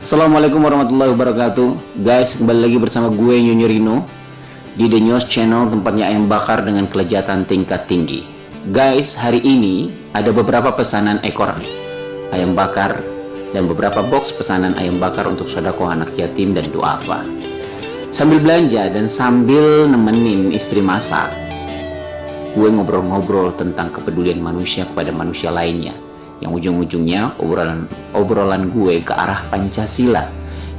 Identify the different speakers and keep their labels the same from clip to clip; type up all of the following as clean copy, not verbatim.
Speaker 1: Assalamualaikum warahmatullahi wabarakatuh. Guys, kembali lagi bersama gue Nyonyo Rino di The News Channel, tempatnya ayam bakar dengan kelezatan tingkat tinggi. Guys, hari ini ada beberapa pesanan ekor ayam bakar dan beberapa box pesanan ayam bakar untuk sodako anak yatim dan duafa. Sambil belanja dan sambil nemenin istri masak, gue ngobrol-ngobrol tentang kepedulian manusia kepada manusia lainnya, yang ujung-ujungnya obrolan gue ke arah Pancasila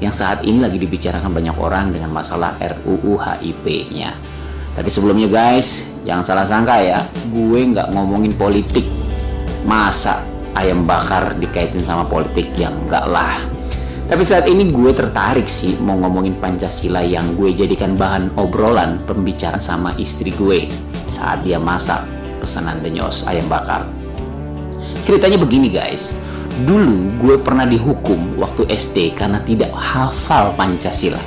Speaker 1: yang saat ini lagi dibicarakan banyak orang dengan masalah RUU HIP-nya. Tapi sebelumnya guys, jangan salah sangka ya, gue nggak ngomongin politik. Masa ayam bakar dikaitin sama politik? Yang enggak lah. Tapi saat ini gue tertarik sih mau ngomongin Pancasila yang gue jadikan bahan obrolan pembicaraan sama istri gue saat dia masak pesanan The News ayam bakar. Ceritanya begini guys, dulu gue pernah dihukum waktu SD karena tidak hafal Pancasila.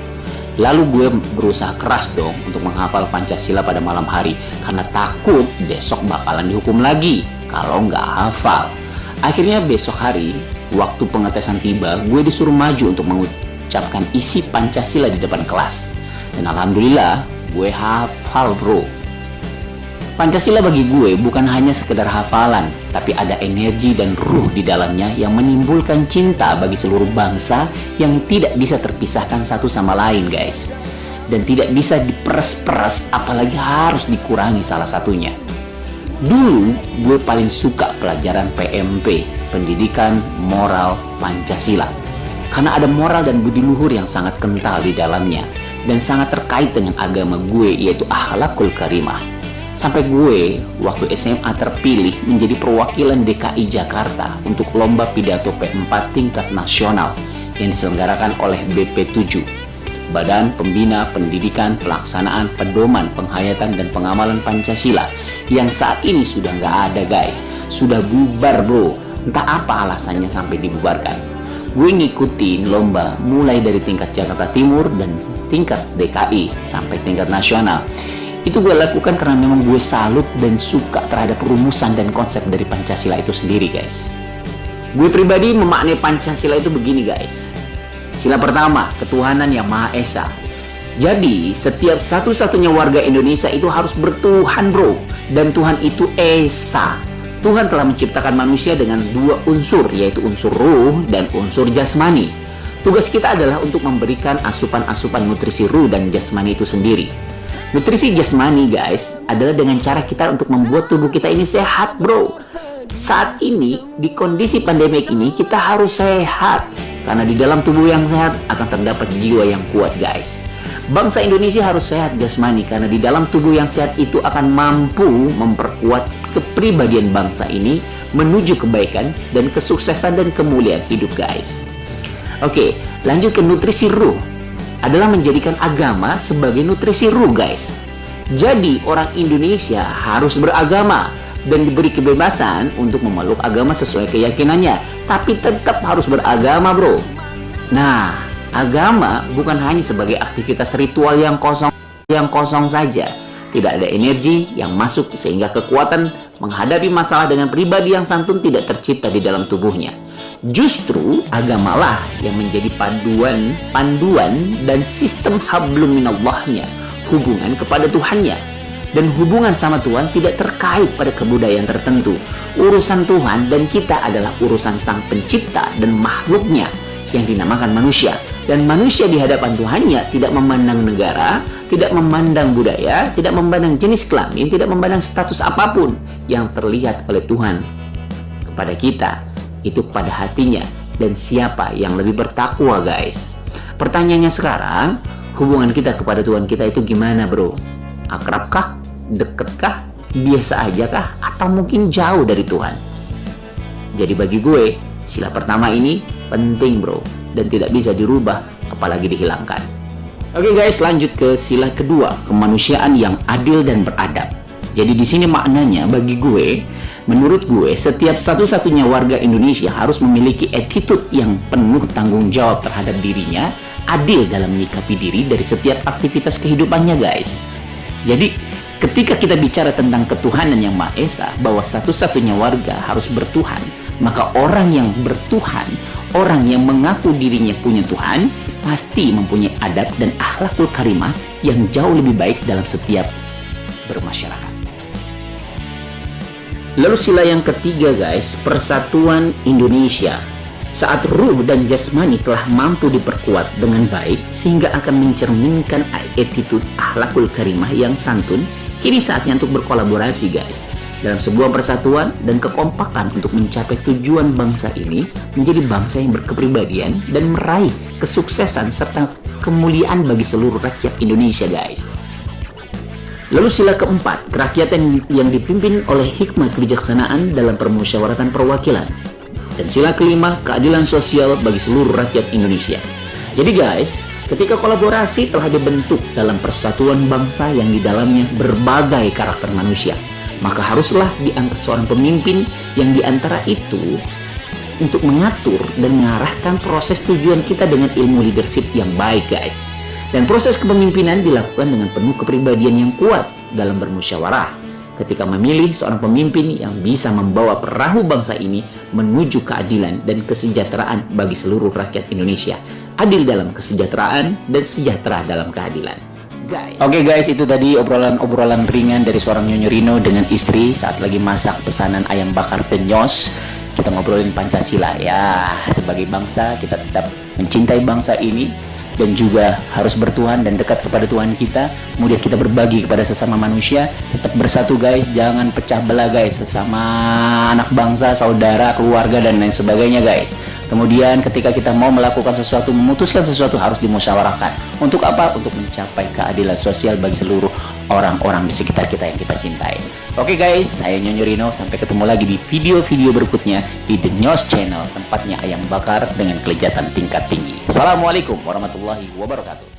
Speaker 1: Lalu gue berusaha keras dong untuk menghafal Pancasila pada malam hari karena takut besok bakalan dihukum lagi kalau nggak hafal. Akhirnya besok hari, waktu pengetesan tiba, gue disuruh maju untuk mengucapkan isi Pancasila di depan kelas. Dan alhamdulillah gue hafal bro. Pancasila bagi gue bukan hanya sekedar hafalan, tapi ada energi dan ruh di dalamnya yang menimbulkan cinta bagi seluruh bangsa yang tidak bisa terpisahkan satu sama lain guys. Dan tidak bisa diperes-peres, apalagi harus dikurangi salah satunya. Dulu gue paling suka pelajaran PMP, Pendidikan Moral Pancasila. Karena ada moral dan budi luhur yang sangat kental di dalamnya dan sangat terkait dengan agama gue, yaitu akhlakul karimah. Sampai gue waktu SMA terpilih menjadi perwakilan DKI Jakarta untuk lomba pidato P4 tingkat nasional yang diselenggarakan oleh BP7, Badan Pembina Pendidikan Pelaksanaan Pedoman Penghayatan dan Pengamalan Pancasila, yang saat ini sudah nggak ada guys, sudah bubar bro. Entah apa alasannya sampai dibubarkan. Gue ngikutin lomba mulai dari tingkat Jakarta Timur dan tingkat DKI sampai tingkat nasional. Itu gue lakukan karena memang gue salut dan suka terhadap rumusan dan konsep dari Pancasila itu sendiri guys. Gue pribadi memaknai Pancasila itu begini guys. Sila pertama, ketuhanan yang Maha Esa. Jadi setiap satu-satunya warga Indonesia itu harus bertuhan bro. Dan Tuhan itu Esa. Tuhan telah menciptakan manusia dengan dua unsur, yaitu unsur ruh dan unsur jasmani. Tugas kita adalah untuk memberikan asupan-asupan nutrisi ruh dan jasmani itu sendiri. Nutrisi jasmani guys adalah dengan cara kita untuk membuat tubuh kita ini sehat bro. Saat ini di kondisi pandemik ini kita harus sehat, karena di dalam tubuh yang sehat akan terdapat jiwa yang kuat guys. Bangsa Indonesia harus sehat jasmani karena di dalam tubuh yang sehat itu akan mampu memperkuat kepribadian bangsa ini menuju kebaikan dan kesuksesan dan kemuliaan hidup guys. Oke, lanjut ke nutrisi ruh. Adalah menjadikan agama sebagai nutrisi ruh guys. Jadi orang Indonesia harus beragama dan diberi kebebasan untuk memeluk agama sesuai keyakinannya, tapi tetap harus beragama bro. Nah, agama bukan hanya sebagai aktivitas ritual yang kosong saja. Tidak ada energi yang masuk sehingga kekuatan menghadapi masalah dengan pribadi yang santun tidak tercipta di dalam tubuhnya. Justru agamalah yang menjadi panduan dan sistem hablum minallahnya, hubungan kepada Tuhannya. Dan hubungan sama Tuhan tidak terkait pada kebudayaan tertentu. Urusan Tuhan dan kita adalah urusan Sang Pencipta dan makhluknya yang dinamakan manusia. Dan manusia di hadapan Tuhannya tidak memandang negara, tidak memandang budaya, tidak memandang jenis kelamin, tidak memandang status apapun yang terlihat oleh Tuhan kepada kita. Itu pada hatinya dan siapa yang lebih bertakwa guys. Pertanyaannya sekarang, hubungan kita kepada Tuhan kita itu gimana bro? Akrabkah? Deketkah? Biasa aja kah? Atau mungkin jauh dari Tuhan? Jadi bagi gue, sila pertama ini penting bro, dan tidak bisa dirubah apalagi dihilangkan. Oke guys, lanjut ke sila kedua, kemanusiaan yang adil dan beradab. Jadi di sini maknanya bagi gue, Menurut gue, setiap satu-satunya warga Indonesia harus memiliki attitude yang penuh tanggung jawab terhadap dirinya, adil dalam menyikapi diri dari setiap aktivitas kehidupannya, guys. Jadi, ketika kita bicara tentang ketuhanan yang Maha Esa, bahwa satu-satunya warga harus bertuhan, maka orang yang bertuhan, orang yang mengaku dirinya punya Tuhan, pasti mempunyai adab dan akhlakul karimah yang jauh lebih baik dalam setiap bermasyarakat. Lalu sila yang ketiga, guys, persatuan Indonesia. Saat ruh dan jasmani telah mampu diperkuat dengan baik sehingga akan mencerminkan attitude akhlakul karimah yang santun, kini saatnya untuk berkolaborasi, guys, dalam sebuah persatuan dan kekompakan untuk mencapai tujuan bangsa ini menjadi bangsa yang berkepribadian dan meraih kesuksesan serta kemuliaan bagi seluruh rakyat Indonesia, guys. Lalu sila keempat, kerakyatan yang dipimpin oleh hikmah kebijaksanaan dalam permusyawaratan perwakilan. Dan sila kelima, keadilan sosial bagi seluruh rakyat Indonesia. Jadi guys, ketika kolaborasi telah dibentuk dalam persatuan bangsa yang di dalamnya berbagai karakter manusia, maka haruslah diangkat seorang pemimpin yang diantara itu untuk mengatur dan mengarahkan proses tujuan kita dengan ilmu leadership yang baik, guys. Dan proses kepemimpinan dilakukan dengan penuh kepribadian yang kuat dalam bermusyawarah ketika memilih seorang pemimpin yang bisa membawa perahu bangsa ini menuju keadilan dan kesejahteraan bagi seluruh rakyat Indonesia. Adil dalam kesejahteraan dan sejahtera dalam keadilan. Oke guys, itu tadi obrolan ringan dari seorang Nyonya Rino dengan istri saat lagi masak pesanan ayam bakar penyos. Kita ngobrolin Pancasila ya. Sebagai bangsa kita tetap mencintai bangsa ini dan juga harus bertuhan dan dekat kepada Tuhan kita. Kemudian kita berbagi kepada sesama manusia, tetap bersatu guys, jangan pecah belah guys, sesama anak bangsa, saudara, keluarga dan lain sebagainya guys. Kemudian ketika kita mau melakukan sesuatu, memutuskan sesuatu harus dimusyawarahkan. Untuk apa? Untuk mencapai keadilan sosial bagi seluruh orang-orang di sekitar kita yang kita cintai. Oke guys, saya Nyonya Rino, sampai ketemu lagi di video-video berikutnya di The Nyos Channel, tempatnya ayam bakar dengan kelezatan tingkat tinggi. Assalamualaikum warahmatullahi wabarakatuh.